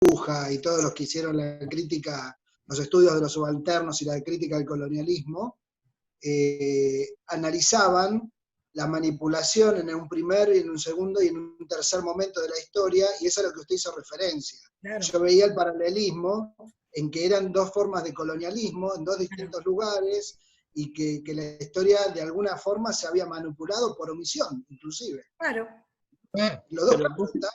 Bruja y todos los que hicieron la crítica, los estudios de los subalternos y la crítica al colonialismo, analizaban la manipulación en un primer y en un segundo y en un tercer momento de la historia, y eso es a lo que usted hizo referencia. Claro. Yo veía el paralelismo en que eran dos formas de colonialismo en dos distintos lugares, y que la historia de alguna forma se había manipulado por omisión, inclusive. Claro. Los dos casos están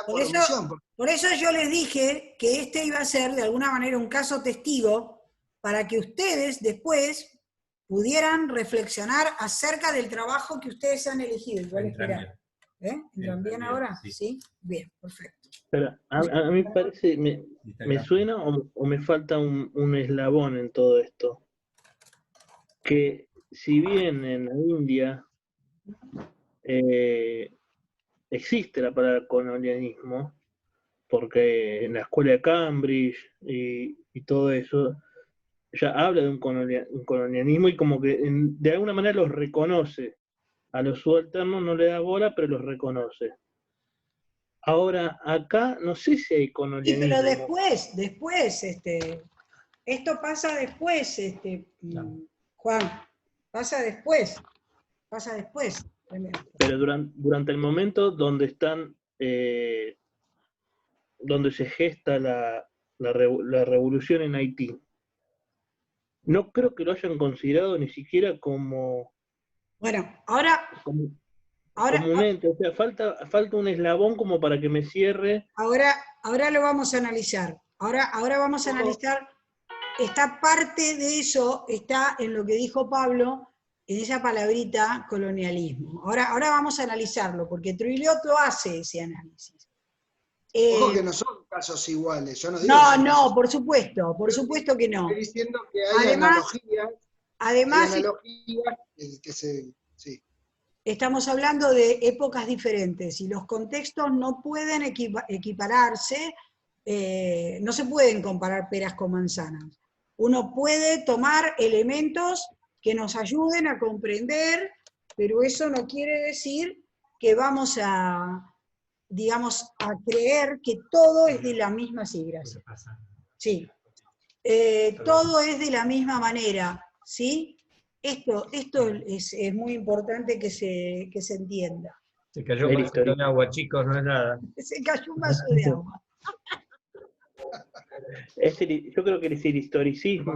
por omisión. Por eso yo les dije que este iba a ser de alguna manera un caso testigo para que ustedes después pudieran reflexionar acerca del trabajo que ustedes han elegido. ¿Entran bien ahora? Sí. Bien, perfecto. Pero a mí parece, me suena o me falta un eslabón en todo esto. Que si bien en la India existe la palabra colonialismo, porque en la escuela de Cambridge y todo eso, ya habla de un colonialismo y como que de alguna manera los reconoce. A los subalternos no le da bola, pero los reconoce. Ahora, acá no sé si hay colonialismo. Sí, pero después, esto pasa después, Juan, pasa después. Pero durante el momento donde están, donde se gesta la revolución en Haití, no creo que lo hayan considerado ni siquiera como... Bueno, ahora como un ente, o sea, falta un eslabón como para que me cierre. Ahora lo vamos a analizar. Ahora vamos a analizar. Esta parte de eso está en lo que dijo Pablo, en esa palabrita colonialismo. Ahora vamos a analizarlo, porque Truillot hace ese análisis. Ojo que no son casos iguales. Yo no digo no, por supuesto que no. Estoy diciendo que hay analogías. Además, que se... Sí. Estamos hablando de épocas diferentes y los contextos no pueden equipararse, no se pueden comparar peras con manzanas. Uno puede tomar elementos que nos ayuden a comprender, pero eso no quiere decir que vamos a, digamos, a creer que todo es de la misma sigla. Sí. Todo es de la misma manera, ¿sí? Esto es muy importante que se entienda. Se cayó un vaso de agua, chicos, no es nada. Se cayó un vaso de agua. Yo creo que es el historicismo.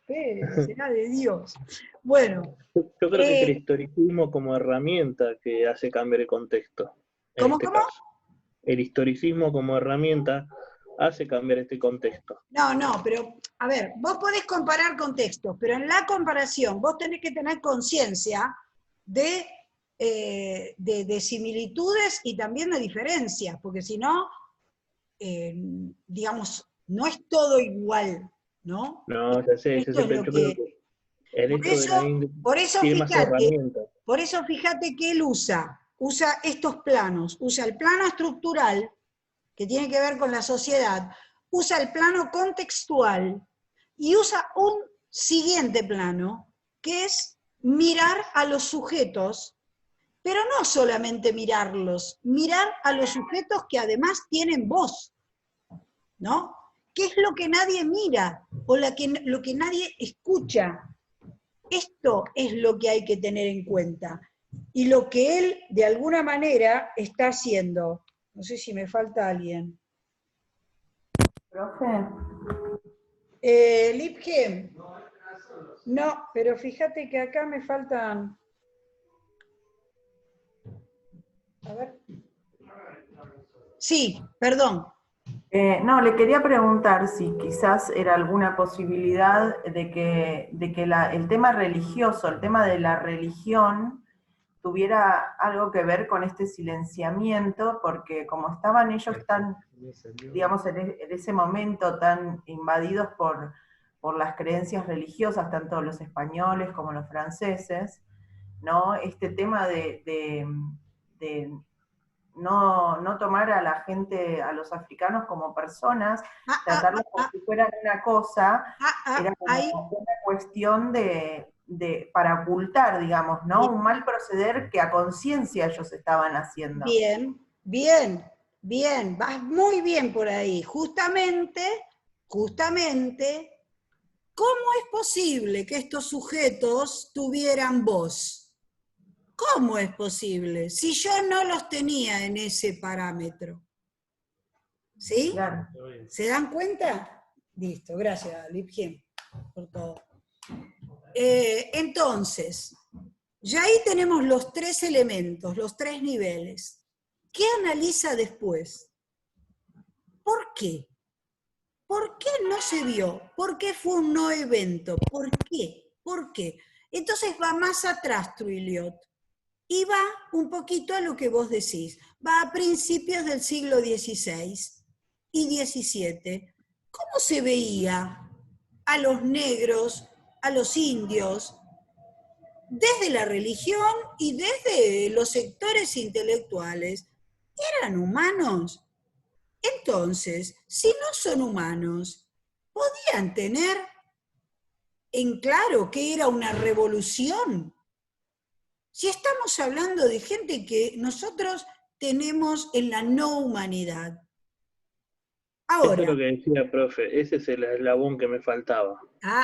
Será de Dios. Bueno. Yo creo que es el historicismo como herramienta que hace cambiar el contexto. ¿Cómo? El historicismo como herramienta hace cambiar este contexto. No, pero, a ver, vos podés comparar contextos, pero en la comparación vos tenés que tener conciencia de similitudes y también de diferencias, porque si no, digamos, no es todo igual, ¿no? No, ya sé, yo creo que el hecho de la India tiene más herramientas. Por eso fíjate que él usa estos planos, usa el plano estructural, que tiene que ver con la sociedad, usa el plano contextual y usa un siguiente plano, que es mirar a los sujetos, pero no solamente mirarlos, mirar a los sujetos que además tienen voz, ¿no? ¿Qué es lo que nadie mira o lo que nadie escucha? Esto es lo que hay que tener en cuenta. Y lo que él, de alguna manera, está haciendo. No sé si me falta alguien. ¿Profe? Lipgem. No, pero fíjate que acá me faltan... A ver. Sí, perdón. No, le quería preguntar si quizás era alguna posibilidad de que el tema religioso, el tema de la religión, tuviera algo que ver con este silenciamiento, porque como estaban ellos tan, digamos, en ese momento tan invadidos por las creencias religiosas, tanto los españoles como los franceses, ¿no? Este tema de no tomar a la gente, a los africanos como personas, tratarlos como si fueran una cosa, era como una cuestión para ocultar, digamos, ¿no? Un mal proceder que a conciencia ellos estaban haciendo. Bien, bien. Bien, vas muy bien por ahí. Justamente, ¿cómo es posible que estos sujetos tuvieran voz? ¿Cómo es posible? Si yo no los tenía en ese parámetro. ¿Sí? Claro. ¿Se dan cuenta? Listo, gracias, Lipgem, por todo. Entonces, ya ahí tenemos los 3 elementos, los 3 niveles. ¿Qué analiza después? ¿Por qué? ¿Por qué no se vio? ¿Por qué fue un no evento? ¿Por qué? ¿Por qué? Entonces va más atrás Truilliot y va un poquito a lo que vos decís. Va a principios del siglo XVI y XVII. ¿Cómo se veía a los negros, a los indios, desde la religión y desde los sectores intelectuales? ¿Eran humanos? Entonces, si no son humanos, ¿podían tener en claro que era una revolución? Si estamos hablando de gente que nosotros tenemos en la no humanidad. Ahora, eso es lo que decía, profe, ese es el eslabón que me faltaba.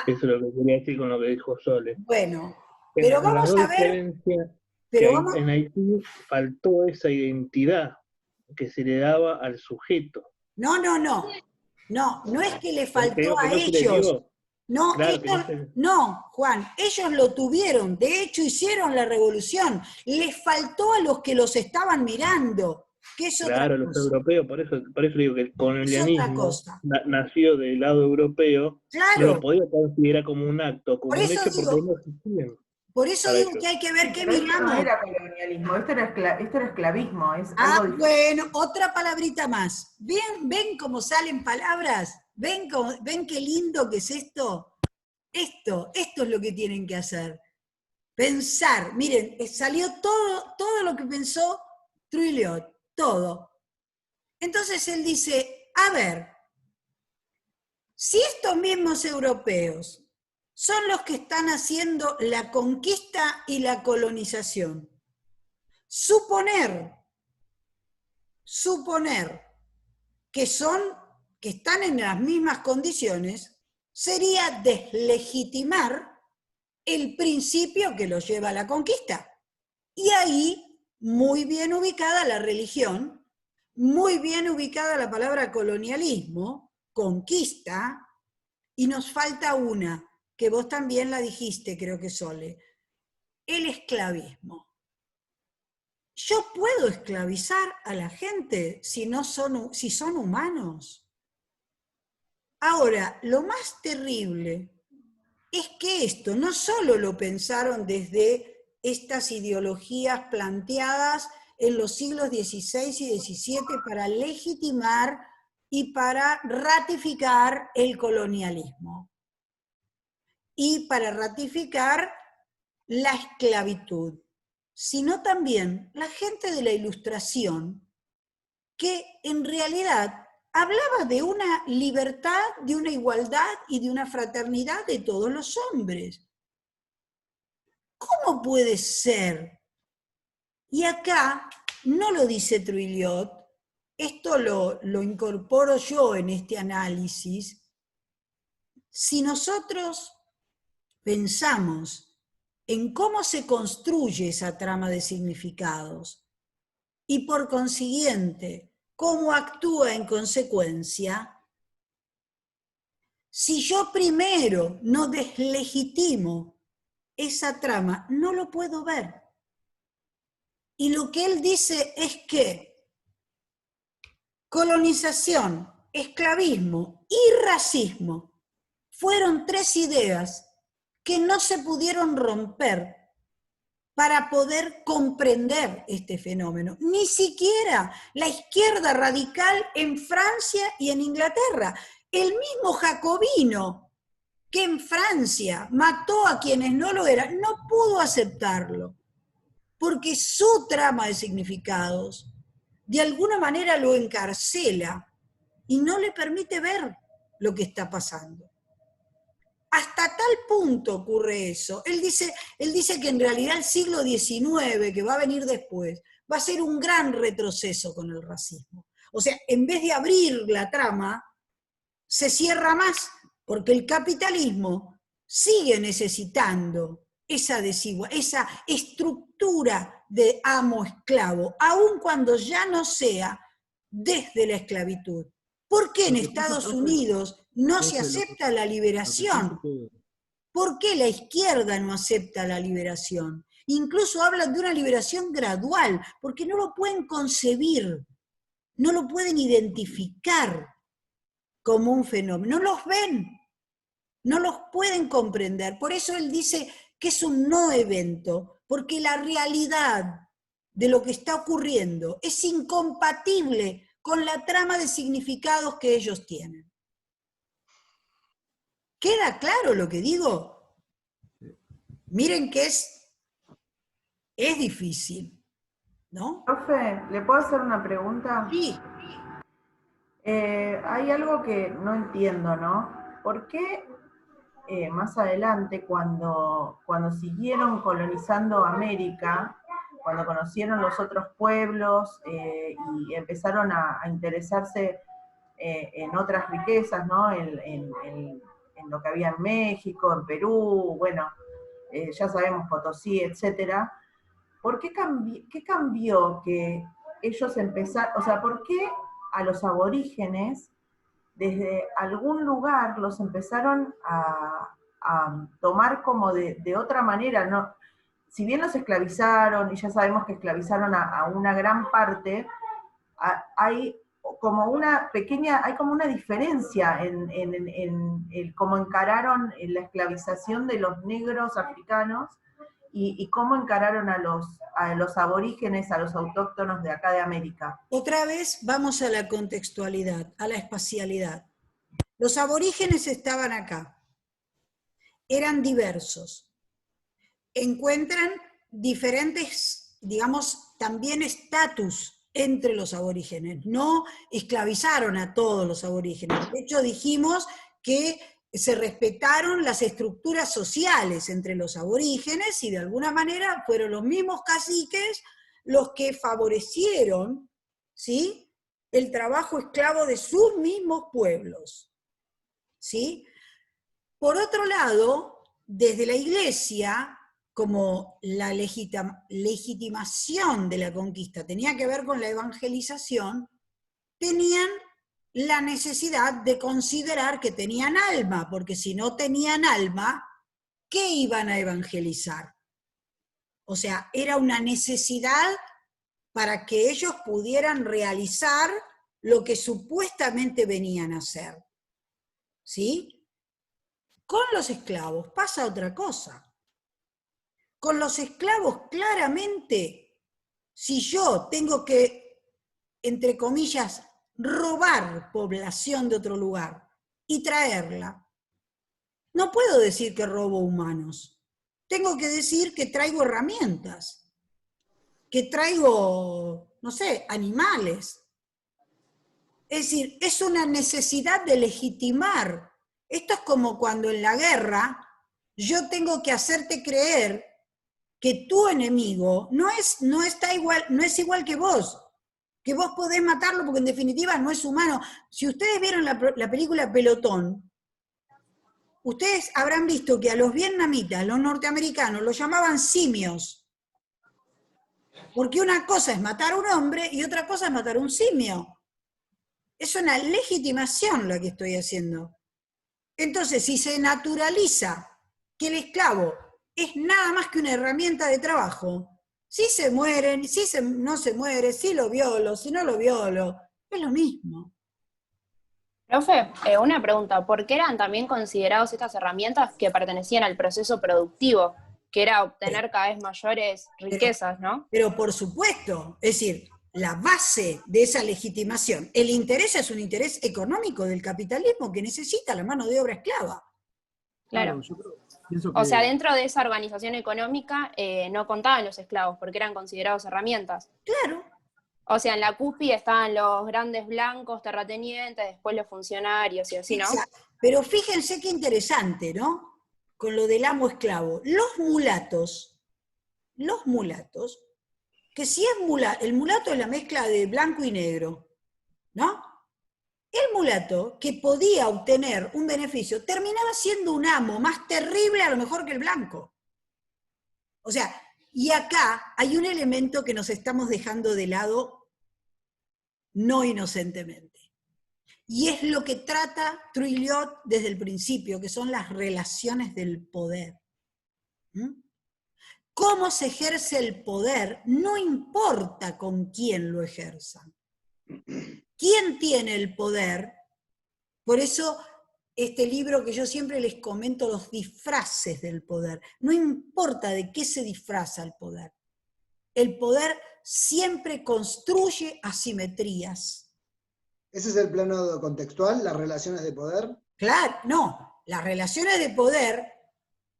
Eso es lo que quería decir con lo que dijo Sole. Bueno, pero vamos a ver... Pero en Haití faltó esa identidad que se le daba al sujeto. No es que le faltó a ellos. No, claro, no, Juan, ellos lo tuvieron, de hecho hicieron la revolución, les faltó a los que los estaban mirando, que es otra cosa. Los europeos, por eso digo que el colonialismo nació del lado europeo, no lo podía considerar como un acto, como un hecho, porque no existían. Por eso digo que hay que ver qué miramos. No era colonialismo, esto era esclavismo. Bueno, otra palabrita más. ¿Ven cómo salen palabras? ¿Ven qué lindo que es esto? Esto es lo que tienen que hacer. Pensar. Miren, salió todo lo que pensó Truilliot, todo. Entonces él dice, a ver, si estos mismos europeos son los que están haciendo la conquista y la colonización, suponer que están en las mismas condiciones sería deslegitimar el principio que los lleva a la conquista. Y ahí, muy bien ubicada la religión, muy bien ubicada la palabra colonialismo, conquista, y nos falta una, que vos también la dijiste, creo que Sole, el esclavismo. ¿Yo puedo esclavizar a la gente si son humanos? Ahora, lo más terrible es que esto no solo lo pensaron desde estas ideologías planteadas en los siglos XVI y XVII para legitimar y para ratificar el colonialismo y para ratificar la esclavitud, sino también la gente de la Ilustración, que en realidad hablaba de una libertad, de una igualdad y de una fraternidad de todos los hombres. ¿Cómo puede ser? Y acá no lo dice Truilliot, esto lo incorporo yo en este análisis. Si nosotros pensamos en cómo se construye esa trama de significados y por consiguiente cómo actúa en consecuencia, si yo primero no deslegitimo esa trama, no lo puedo ver. Y lo que él dice es que colonización, esclavismo y racismo fueron 3 ideas que no se pudieron romper para poder comprender este fenómeno. Ni siquiera la izquierda radical en Francia y en Inglaterra. El mismo Jacobino, que en Francia mató a quienes no lo eran, no pudo aceptarlo, porque su trama de significados de alguna manera lo encarcela y no le permite ver lo que está pasando. Hasta tal punto ocurre eso. Él dice que en realidad el siglo XIX, que va a venir después, va a ser un gran retroceso con el racismo. O sea, en vez de abrir la trama, se cierra más, porque el capitalismo sigue necesitando esa estructura de amo-esclavo, aun cuando ya no sea desde la esclavitud. ¿Por qué en Estados Unidos no se acepta la liberación? ¿Por qué la izquierda no acepta la liberación? Incluso hablan de una liberación gradual, porque no lo pueden concebir, no lo pueden identificar como un fenómeno, no los ven, no los pueden comprender. Por eso él dice que es un no evento, porque la realidad de lo que está ocurriendo es incompatible con la trama de significados que ellos tienen. ¿Queda claro lo que digo? Miren que es difícil, ¿no? Profe, ¿le puedo hacer una pregunta? Sí. Hay algo que no entiendo, ¿no? ¿Por qué más adelante, cuando siguieron colonizando América, cuando conocieron los otros pueblos y empezaron a interesarse en otras riquezas, ¿no? En lo que había en México, en Perú, bueno, ya sabemos Potosí, etcétera. ¿Por qué cambió que ellos empezaron, o sea, por qué a los aborígenes desde algún lugar los empezaron a tomar como de otra manera, ¿no? Si bien los esclavizaron, y ya sabemos que esclavizaron a una gran parte, hay como una pequeña, hay como una diferencia en cómo encararon la esclavización de los negros africanos y cómo encararon a los aborígenes, a los autóctonos de acá de América. Otra vez vamos a la contextualidad, a la espacialidad. Los aborígenes estaban acá, eran diversos, encuentran diferentes, digamos, también estatus entre los aborígenes, no esclavizaron a todos los aborígenes, de hecho dijimos que se respetaron las estructuras sociales entre los aborígenes y de alguna manera fueron los mismos caciques los que favorecieron, ¿sí?, el trabajo esclavo de sus mismos pueblos, ¿sí? Por otro lado, desde la Iglesia, como la legitimación de la conquista tenía que ver con la evangelización, tenían la necesidad de considerar que tenían alma, porque si no tenían alma, ¿qué iban a evangelizar? O sea, era una necesidad para que ellos pudieran realizar lo que supuestamente venían a hacer. ¿Sí? Con los esclavos pasa otra cosa. Con los esclavos, claramente, si yo tengo que, entre comillas, robar población de otro lugar y traerla, no puedo decir que robo humanos. Tengo que decir que traigo herramientas, que traigo, no sé, animales. Es decir, es una necesidad de legitimar. Esto es como cuando en la guerra yo tengo que hacerte creer que tu enemigo no es igual que vos podés matarlo porque en definitiva no es humano. Si ustedes vieron la película Pelotón, ustedes habrán visto que a los vietnamitas, los norteamericanos, los llamaban simios. Porque una cosa es matar a un hombre y otra cosa es matar a un simio. Es una legitimación la que estoy haciendo. Entonces, si se naturaliza que el esclavo es nada más que una herramienta de trabajo, si se mueren, no se muere, si lo violo, si no lo violo, es lo mismo. Profe, una pregunta, ¿por qué eran también considerados estas herramientas que pertenecían al proceso productivo, que era obtener cada vez mayores riquezas, ¿no? Pero por supuesto, es decir, la base de esa legitimación, el interés es un interés económico del capitalismo que necesita la mano de obra esclava. Claro. O sea, dentro de esa organización económica no contaban los esclavos porque eran considerados herramientas. Claro. O sea, en la cúspide estaban los grandes blancos, terratenientes, después los funcionarios y así, ¿no? Exacto. Pero fíjense qué interesante, ¿no? Con lo del amo esclavo. Los mulatos, que si es el mulato es la mezcla de blanco y negro, ¿no? El mulato, que podía obtener un beneficio, terminaba siendo un amo más terrible a lo mejor que el blanco. O sea, y acá hay un elemento que nos estamos dejando de lado no inocentemente. Y es lo que trata Trilliot desde el principio, que son las relaciones del poder. Cómo se ejerce el poder no importa con quién lo ejerzan. ¿Quién tiene el poder? Por eso este libro que yo siempre les comento, los disfraces del poder. No importa de qué se disfraza el poder. El poder siempre construye asimetrías. ¿Ese es el plano contextual, las relaciones de poder? Claro, no. Las relaciones de poder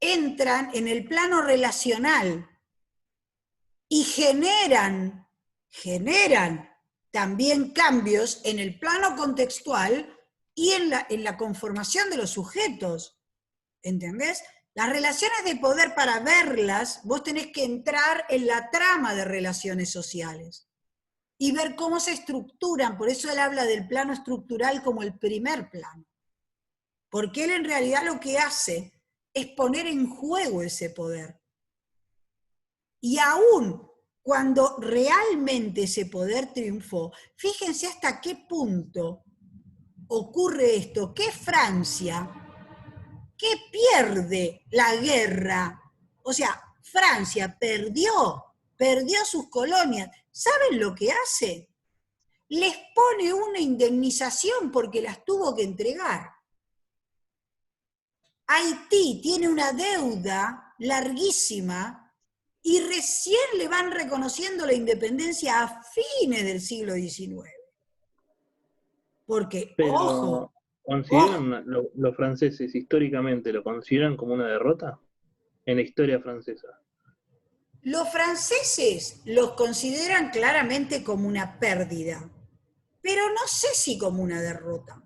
entran en el plano relacional y generan también cambios en el plano contextual y en la conformación de los sujetos. ¿Entendés? Las relaciones de poder, para verlas, vos tenés que entrar en la trama de relaciones sociales y ver cómo se estructuran. Por eso él habla del plano estructural como el primer plano. Porque él en realidad lo que hace es poner en juego ese poder. Y aún cuando realmente ese poder triunfó, fíjense hasta qué punto ocurre esto, que Francia, que pierde la guerra, o sea, Francia perdió sus colonias. ¿Saben lo que hace? Les pone una indemnización porque las tuvo que entregar. Haití tiene una deuda larguísima y recién le van reconociendo la independencia a fines del siglo XIX. Porque, pero, ojo, ¿consideran los franceses históricamente, lo consideran como una derrota en la historia francesa? Los franceses los consideran claramente como una pérdida, pero no sé si como una derrota.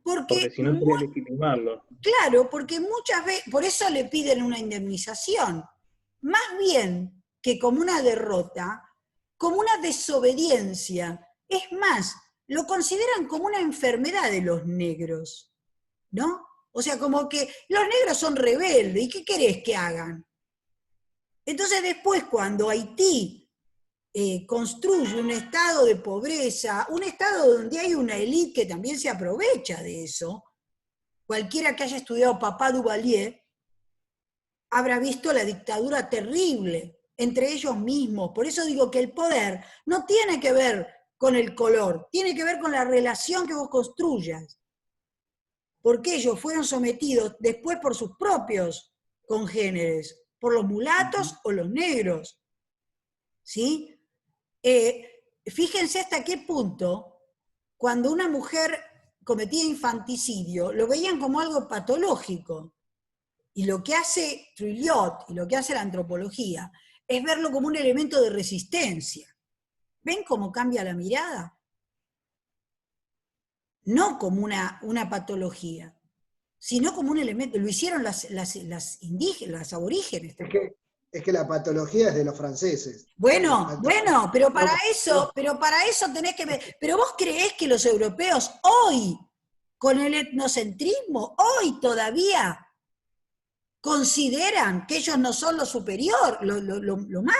Porque si no sería legitimarlo. Claro, porque muchas veces, por eso le piden una indemnización, más bien que como una derrota, como una desobediencia. Es más, lo consideran como una enfermedad de los negros, ¿no? O sea, como que los negros son rebeldes, ¿y qué querés que hagan? Entonces después, cuando Haití construye un estado de pobreza, un estado donde hay una élite que también se aprovecha de eso, cualquiera que haya estudiado Papá Duvalier habrá visto la dictadura terrible entre ellos mismos. Por eso digo que el poder no tiene que ver con el color, tiene que ver con la relación que vos construyas. Porque ellos fueron sometidos después por sus propios congéneres, por los mulatos o los negros. ¿Sí? Fíjense hasta qué punto, cuando una mujer cometía infanticidio, lo veían como algo patológico. Y lo que hace Trilliot y lo que hace la antropología es verlo como un elemento de resistencia. ¿Ven cómo cambia la mirada? No como una patología, sino como un elemento. Lo hicieron las indígenas, las aborígenes. Es que la patología es de los franceses. Bueno, pero para eso tenés que ver. Pero vos creés que los europeos hoy, con el etnocentrismo, hoy todavía consideran que ellos no son lo superior, lo más.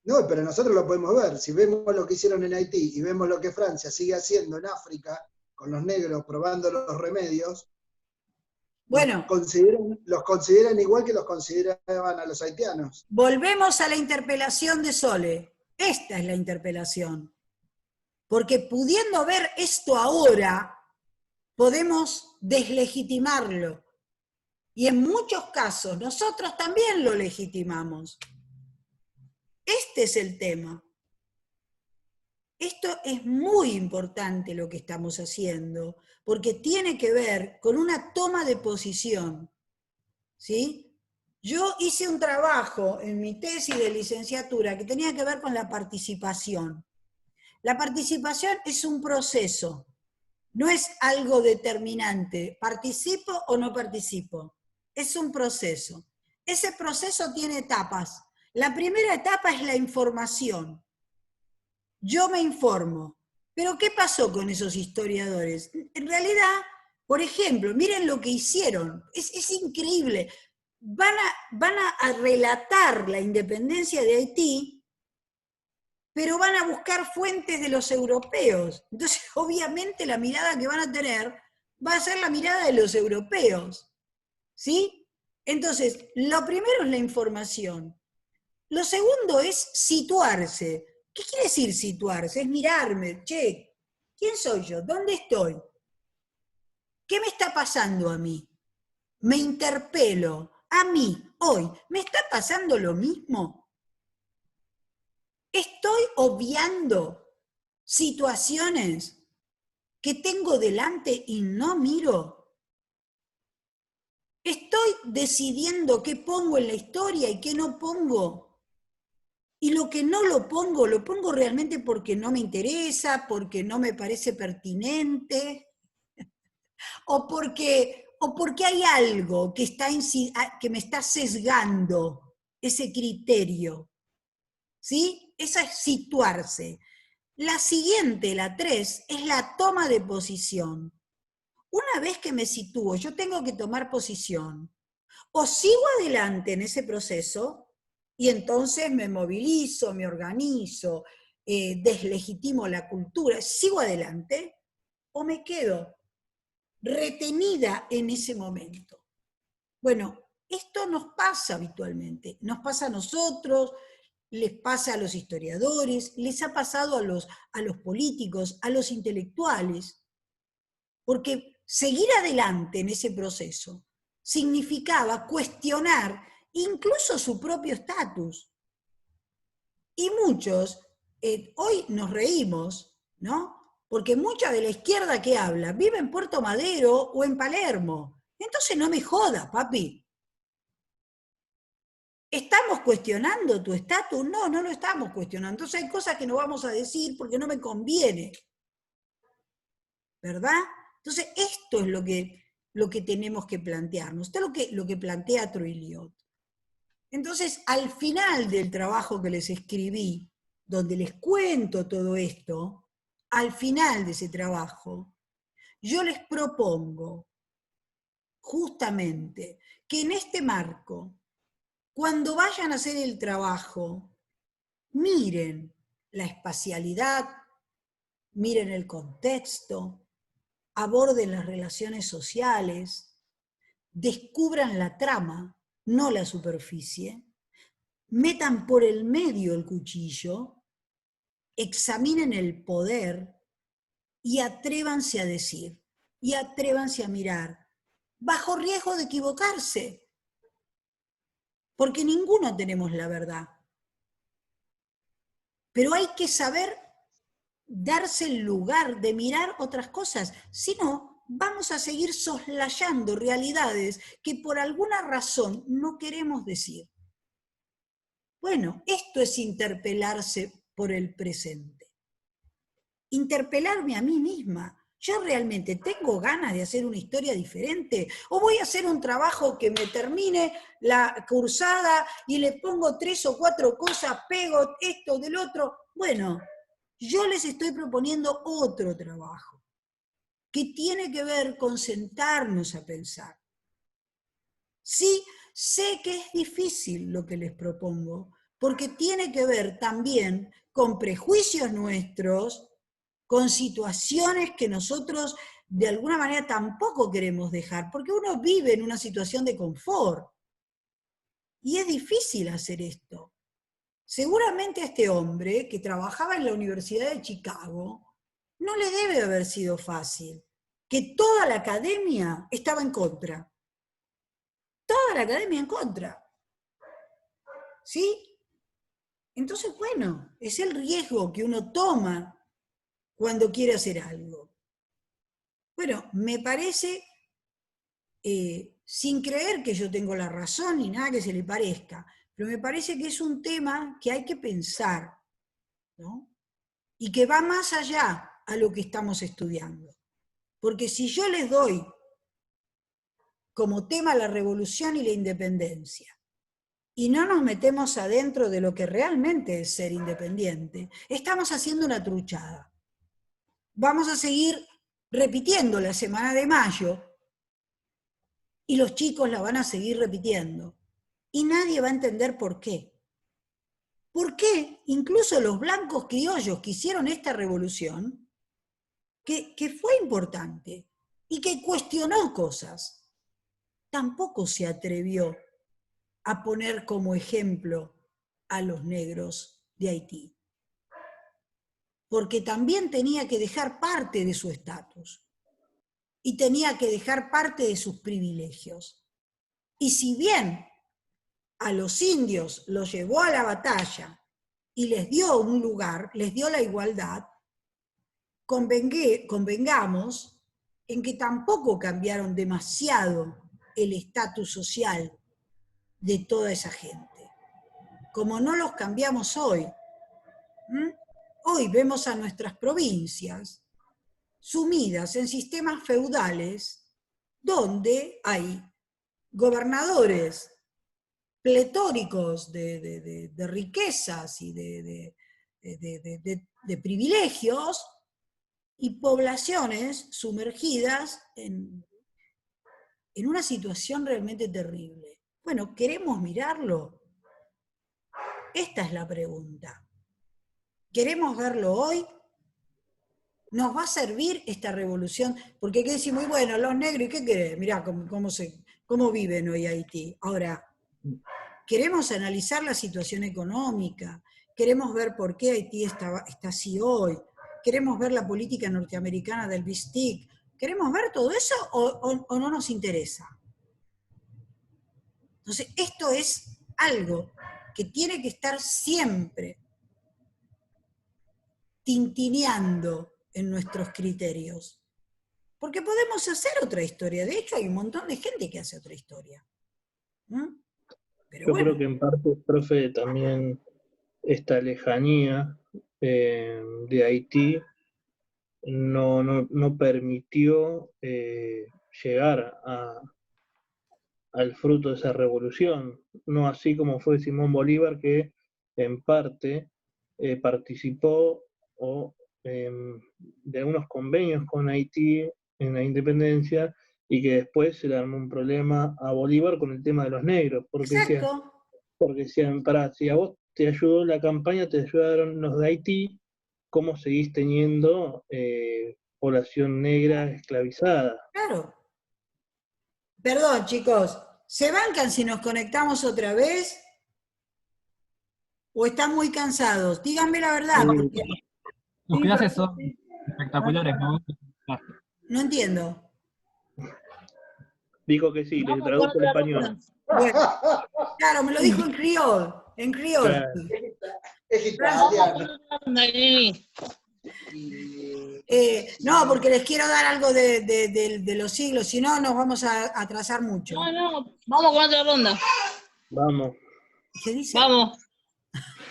No, pero nosotros lo podemos ver. Si vemos lo que hicieron en Haití y vemos lo que Francia sigue haciendo en África, con los negros probando los remedios, bueno, los consideran igual que los consideraban a los haitianos. Volvemos a la interpelación de Sole. Esta es la interpelación. Porque pudiendo ver esto ahora, podemos deslegitimarlo. Y en muchos casos nosotros también lo legitimamos. Este es el tema. Esto es muy importante lo que estamos haciendo, porque tiene que ver con una toma de posición. ¿Sí? Yo hice un trabajo en mi tesis de licenciatura que tenía que ver con la participación. La participación es un proceso, no es algo determinante. ¿Participo o no participo? Es un proceso. Ese proceso tiene etapas. La primera etapa es la información. Yo me informo, Pero ¿qué pasó con esos historiadores? En realidad, por ejemplo, miren lo que hicieron, es increíble. Van a relatar la independencia de Haití, pero van a buscar fuentes de los europeos. Entonces, obviamente, la mirada que van a tener va a ser la mirada de los europeos. ¿Sí? Entonces, lo primero es la información. Lo segundo es situarse. ¿Qué quiere decir situarse? Es mirarme, che, ¿quién soy yo? ¿Dónde estoy? ¿Qué me está pasando a mí? Me interpelo. A mí, hoy, ¿me está pasando lo mismo? ¿Estoy obviando situaciones que tengo delante y no miro? ¿Estoy decidiendo qué pongo en la historia y qué no pongo? Y lo que no lo pongo realmente porque no me interesa, porque no me parece pertinente, o porque hay algo que me está sesgando ese criterio. ¿Sí? Esa es situarse. La siguiente, la 3, es la toma de posición. Una vez que me sitúo, yo tengo que tomar posición. O sigo adelante en ese proceso, y entonces me movilizo, me organizo, deslegitimo la cultura, sigo adelante, o me quedo retenida en ese momento. Bueno, esto nos pasa habitualmente, nos pasa a nosotros, les pasa a los historiadores, les ha pasado a los políticos, a los intelectuales, porque seguir adelante en ese proceso significaba cuestionar incluso su propio estatus. Y muchos, hoy nos reímos, ¿no? Porque mucha de la izquierda que habla vive en Puerto Madero o en Palermo. Entonces no me jodas, papi. ¿Estamos cuestionando tu estatus? No, no lo estamos cuestionando. Entonces hay cosas que no vamos a decir porque no me conviene. ¿Verdad? Entonces esto es lo que tenemos que plantearnos. Esto es lo que plantea Troiliot. Entonces, al final del trabajo que les escribí, donde les cuento todo esto, al final de ese trabajo, yo les propongo justamente que en este marco, cuando vayan a hacer el trabajo, miren la espacialidad, miren el contexto, aborden las relaciones sociales, descubran la trama, no la superficie, metan por el medio el cuchillo, examinen el poder y atrévanse a decir, y atrévanse a mirar, bajo riesgo de equivocarse, porque ninguno tenemos la verdad. Pero hay que saber darse el lugar de mirar otras cosas, si no, vamos a seguir soslayando realidades que por alguna razón no queremos decir. Bueno, esto es interpelarse por el presente. Interpelarme a mí misma. ¿Yo realmente tengo ganas de hacer una historia diferente? ¿O voy a hacer un trabajo que me termine la cursada y le pongo 3 o 4 cosas, pego esto del otro? Bueno, yo les estoy proponiendo otro trabajo que tiene que ver con sentarnos a pensar. Sí, sé que es difícil lo que les propongo, porque tiene que ver también con prejuicios nuestros, con situaciones que nosotros de alguna manera tampoco queremos dejar, porque uno vive en una situación de confort. Y es difícil hacer esto. Seguramente a este hombre que trabajaba en la Universidad de Chicago, no le debe haber sido fácil, que toda la academia estaba en contra. Toda la academia en contra. ¿Sí? Entonces, bueno, es el riesgo que uno toma cuando quiere hacer algo. Bueno, me parece, sin creer que yo tengo la razón ni nada que se le parezca, pero me parece que es un tema que hay que pensar, ¿no? Y que va más allá a lo que estamos estudiando. Porque si yo les doy como tema la revolución y la independencia, y no nos metemos adentro de lo que realmente es ser independiente, estamos haciendo una truchada. vamos a seguir repitiendo la Semana de Mayo, y los chicos la van a seguir repitiendo. Y nadie va a entender por qué. ¿Por qué incluso los blancos criollos que hicieron esta revolución, que fue importante y que cuestionó cosas, tampoco se atrevió a poner como ejemplo a los negros de Haití? Porque también tenía que dejar parte de su estatus y tenía que dejar parte de sus privilegios. Y si bien a los indios los llevó a la batalla y les dio un lugar, les dio la igualdad, convengamos en que tampoco cambiaron demasiado el estatus social de toda esa gente, como no los cambiamos hoy. Hoy vemos a nuestras provincias sumidas en sistemas feudales donde hay gobernadores pletóricos de riquezas y de privilegios, y poblaciones sumergidas en una situación realmente terrible. Bueno, ¿queremos mirarlo? Esta es la pregunta. ¿Queremos verlo hoy? ¿Nos va a servir esta revolución? Porque hay que decir, muy bueno, los negros, ¿y qué querés? Mirá cómo viven hoy Haití. Ahora, queremos analizar la situación económica, queremos ver por qué Haití está así hoy, queremos ver la política norteamericana del BISTIC, ¿queremos ver todo eso o no nos interesa? Entonces, esto es algo que tiene que estar siempre tintineando en nuestros criterios. Porque podemos hacer otra historia. De hecho, hay un montón de gente que hace otra historia. Pero yo bueno. creo que en parte, profe, también esta lejanía de Haití no permitió llegar al fruto de esa revolución, no así como fue Simón Bolívar, que en parte participó de algunos convenios con Haití en la independencia, y que después se le armó un problema a Bolívar con el tema de los negros, porque decían, pará, si a vos te ayudó la campaña, te ayudaron los de Haití, ¿cómo seguís teniendo población negra esclavizada? Claro. Perdón, chicos, ¿se bancan si nos conectamos otra vez? ¿O están muy cansados? Díganme la verdad. Porque... Tus clases son espectaculares, ¿no? No entiendo. Dijo que sí, le tradujo el español. Bueno, claro, me lo dijo en criol. En criol. Claro. Es italiano. No, porque les quiero dar algo de los siglos, si no nos vamos a atrasar mucho. No, vamos con otra ronda. Vamos. ¿Qué dice? Vamos.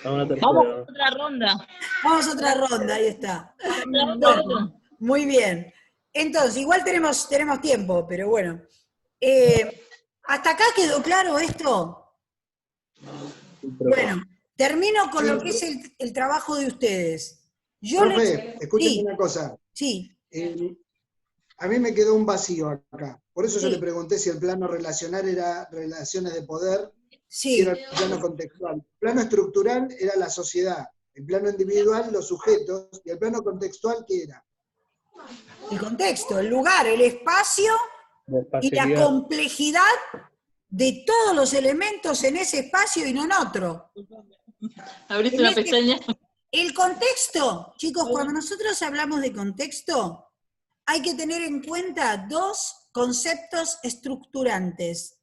Vamos con otra ronda. Vamos a otra ronda, ahí está. Bueno, muy bien. Entonces, igual tenemos tiempo, pero bueno. ¿Hasta acá quedó claro esto? Bueno, termino con lo que es el trabajo de ustedes. Profe, escúcheme una cosa. Sí. A mí me quedó un vacío acá. Por eso yo Sí. le pregunté si el plano relacional era relaciones de poder, Sí. si era el plano contextual. El plano estructural era la sociedad, el plano individual los sujetos, y el plano contextual, ¿qué era? El contexto, el lugar, el espacio y la complejidad de todos los elementos en ese espacio y no en otro. Abriste una pestaña. El contexto, chicos, cuando nosotros hablamos de contexto, hay que tener en cuenta dos conceptos estructurantes.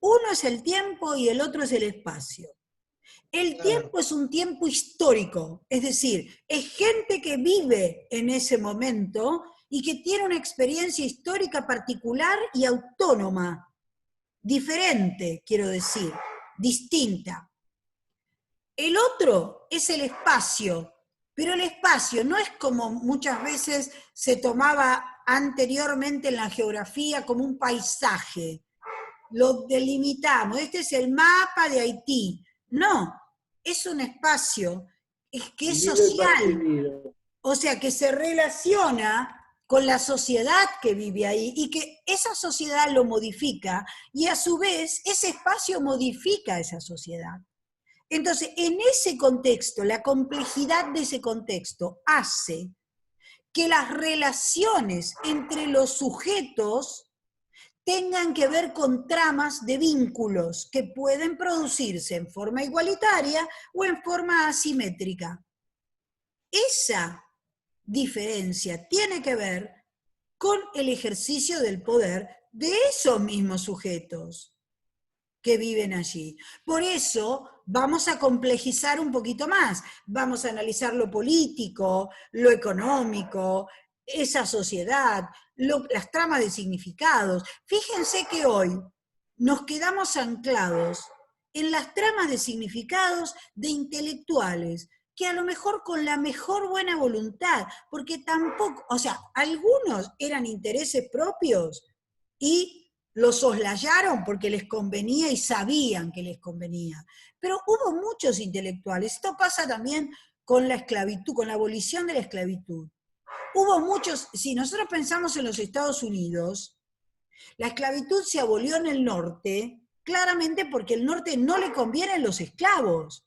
Uno es el tiempo y el otro es el espacio. El tiempo es un tiempo histórico, es decir, es gente que vive en ese momento y que tiene una experiencia histórica particular y autónoma, diferente, quiero decir, distinta. El otro es el espacio, pero el espacio no es como muchas veces se tomaba anteriormente en la geografía como un paisaje. Lo delimitamos, este es el mapa de Haití. No, es un espacio que es social. O sea, que se relaciona con la sociedad que vive ahí y que esa sociedad lo modifica y a su vez ese espacio modifica a esa sociedad. Entonces, en ese contexto, la complejidad de ese contexto hace que las relaciones entre los sujetos tengan que ver con tramas de vínculos que pueden producirse en forma igualitaria o en forma asimétrica. Esa diferencia tiene que ver con el ejercicio del poder de esos mismos sujetos que viven allí. Por eso vamos a complejizar un poquito más, vamos a analizar lo político, lo económico, esa sociedad, las tramas de significados. Fíjense que hoy nos quedamos anclados en las tramas de significados de intelectuales, que a lo mejor con la mejor buena voluntad, porque tampoco, o sea, algunos eran intereses propios y los soslayaron porque les convenía y sabían que les convenía. Pero hubo muchos intelectuales, esto pasa también con la esclavitud, con la abolición de la esclavitud. Hubo muchos, si nosotros pensamos en los Estados Unidos, la esclavitud se abolió en el norte, claramente porque el norte no le convienen los esclavos,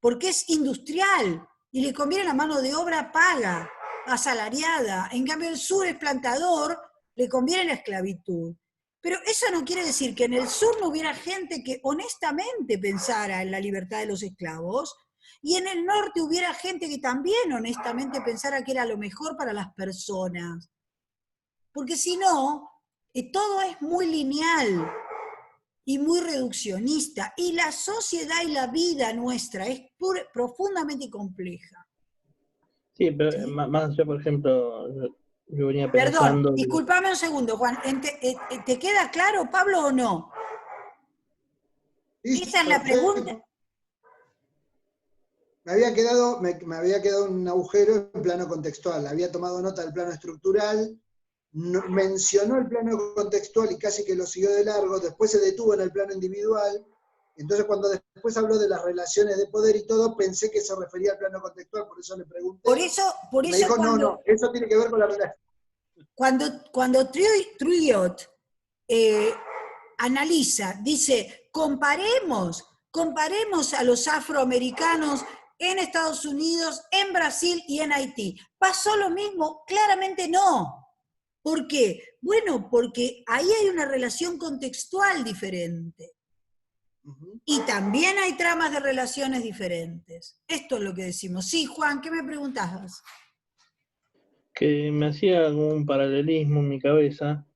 porque es industrial y le conviene la mano de obra paga, asalariada. En cambio el sur es plantador, le conviene la esclavitud. Pero eso no quiere decir que en el sur no hubiera gente que honestamente pensara en la libertad de los esclavos, y en el norte hubiera gente que también honestamente pensara que era lo mejor para las personas. Porque si no, todo es muy lineal y muy reduccionista, y la sociedad y la vida nuestra es profundamente compleja. Sí, pero ¿Sí? más allá, por ejemplo, yo venía pensando... Perdón, discúlpame un segundo, Juan, ¿te queda claro, Pablo, o no? Sí, Esa es la pregunta. Me había quedado un agujero en plano contextual, había tomado nota del plano estructural, mencionó el plano contextual y casi que lo siguió de largo, después se detuvo en el plano individual, entonces cuando después habló de las relaciones de poder y todo, pensé que se refería al plano contextual, por eso le pregunté. Por eso me dijo, no, eso tiene que ver con la relación. Cuando Trujillo analiza, dice, comparemos a los afroamericanos en Estados Unidos, en Brasil y en Haití. ¿Pasó lo mismo? Claramente no. ¿Por qué? Bueno, porque ahí hay una relación contextual diferente. Y también hay tramas de relaciones diferentes. Esto es lo que decimos. Sí, Juan, ¿qué me preguntabas? Que me hacía algún paralelismo en mi cabeza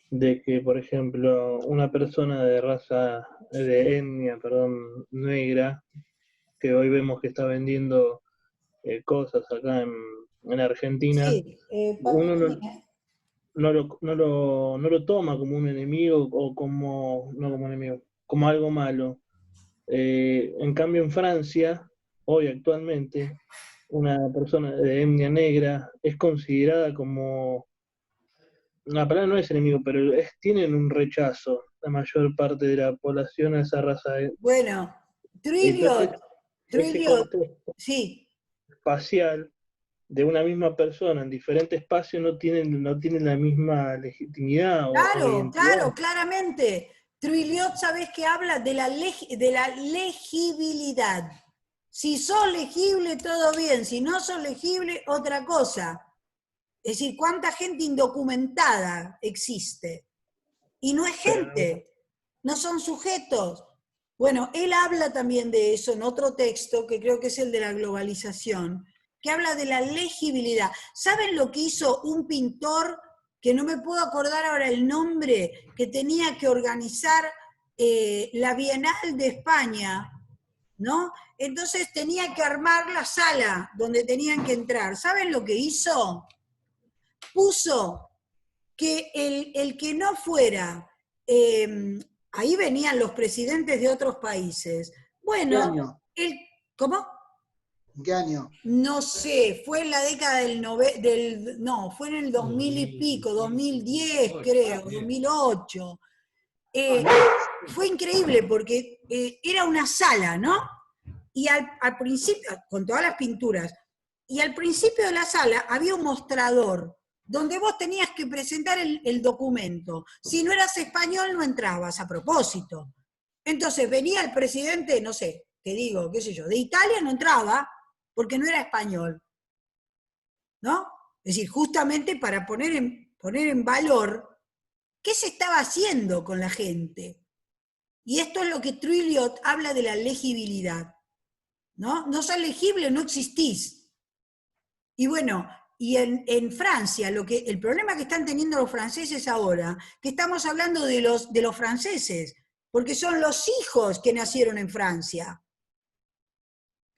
de que, por ejemplo, una persona de raza, de etnia, negra, que hoy vemos que está vendiendo cosas acá en Argentina, sí, uno no lo toma como un enemigo o como, no como enemigo, como algo malo. En cambio en Francia, hoy actualmente, una persona de etnia negra es considerada como, la palabra no es enemigo, pero tienen un rechazo, la mayor parte de la población a esa raza. Bueno, Entonces, ese Trujillo, contexto sí. espacial de una misma persona en diferentes espacios no tienen la misma legitimidad o identidad. Claramente. Trujillo, ¿sabés que habla de la legibilidad? Si sos legible, todo bien. Si no sos legible, otra cosa. Es decir, ¿cuánta gente indocumentada existe? Y no es gente, no son sujetos. Bueno, él habla también de eso en otro texto, que creo que es el de la globalización, que habla de la legibilidad. ¿Saben lo que hizo un pintor, que no me puedo acordar ahora el nombre, que tenía que organizar la Bienal de España, ¿no? Entonces tenía que armar la sala donde tenían que entrar. ¿Saben lo que hizo? Puso que el que no fuera, ahí venían los presidentes de otros países. Bueno, ¿Qué año? ¿Cómo? ¿En qué año? No sé, fue en la década no, fue en el 2000 y pico, 2010 creo, 2008. Fue increíble porque era una sala, ¿no? Y al principio, con todas las pinturas, y al principio de la sala había un mostrador, donde vos tenías que presentar el documento. Si no eras español, no entrabas, a propósito. Entonces venía el presidente, no sé, te digo, qué sé yo, de Italia no entraba, porque no era español. ¿No? Es decir, justamente para poner en valor qué se estaba haciendo con la gente. Y esto es lo que Trilliot habla de la legibilidad. ¿No? No sos legible, no existís. Y bueno, y en Francia, el problema que están teniendo los franceses ahora, que estamos hablando de los franceses, porque son los hijos que nacieron en Francia,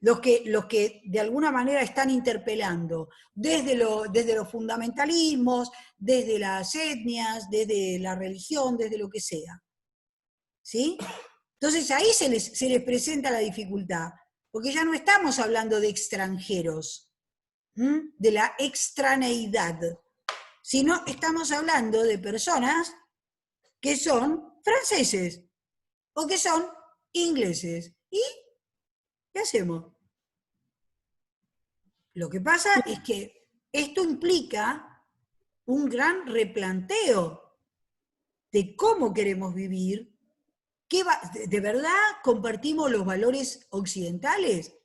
los que de alguna manera están interpelando, desde los fundamentalismos, desde las etnias, desde la religión, desde lo que sea. ¿Sí? Entonces ahí se les presenta la dificultad, porque ya no estamos hablando de extranjeros, de la extraneidad, sino estamos hablando de personas que son franceses, o que son ingleses. ¿Y qué hacemos? Lo que pasa es que esto implica un gran replanteo de cómo queremos vivir. ¿De verdad compartimos los valores occidentales?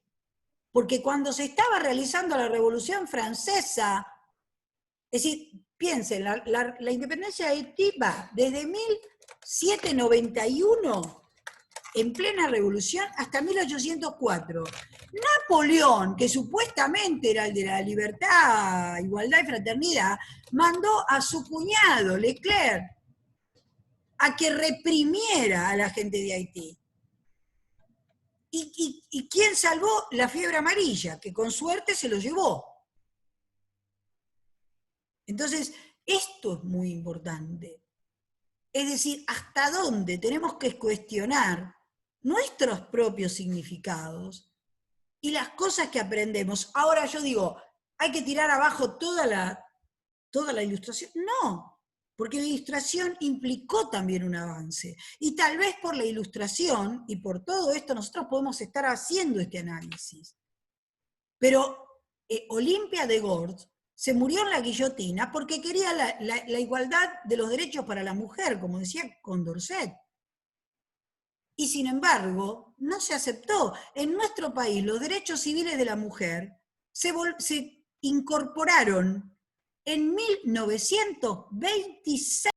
Porque cuando se estaba realizando la Revolución Francesa, es decir, piensen, la independencia de Haití va desde 1791, en plena revolución, hasta 1804. Napoleón, que supuestamente era el de la libertad, igualdad y fraternidad, mandó a su cuñado, Leclerc, a que reprimiera a la gente de Haití. ¿Y quién salvó la fiebre amarilla? Que con suerte se lo llevó. Entonces, esto es muy importante. Es decir, hasta dónde tenemos que cuestionar nuestros propios significados y las cosas que aprendemos. Ahora yo digo, ¿hay que tirar abajo toda la ilustración? No, porque la ilustración implicó también un avance. Y tal vez por la ilustración y por todo esto nosotros podemos estar haciendo este análisis. Pero Olimpia de Gordes se murió en la guillotina porque quería la igualdad de los derechos para la mujer, como decía Condorcet. Y sin embargo, no se aceptó. En nuestro país, los derechos civiles de la mujer se incorporaron en 1926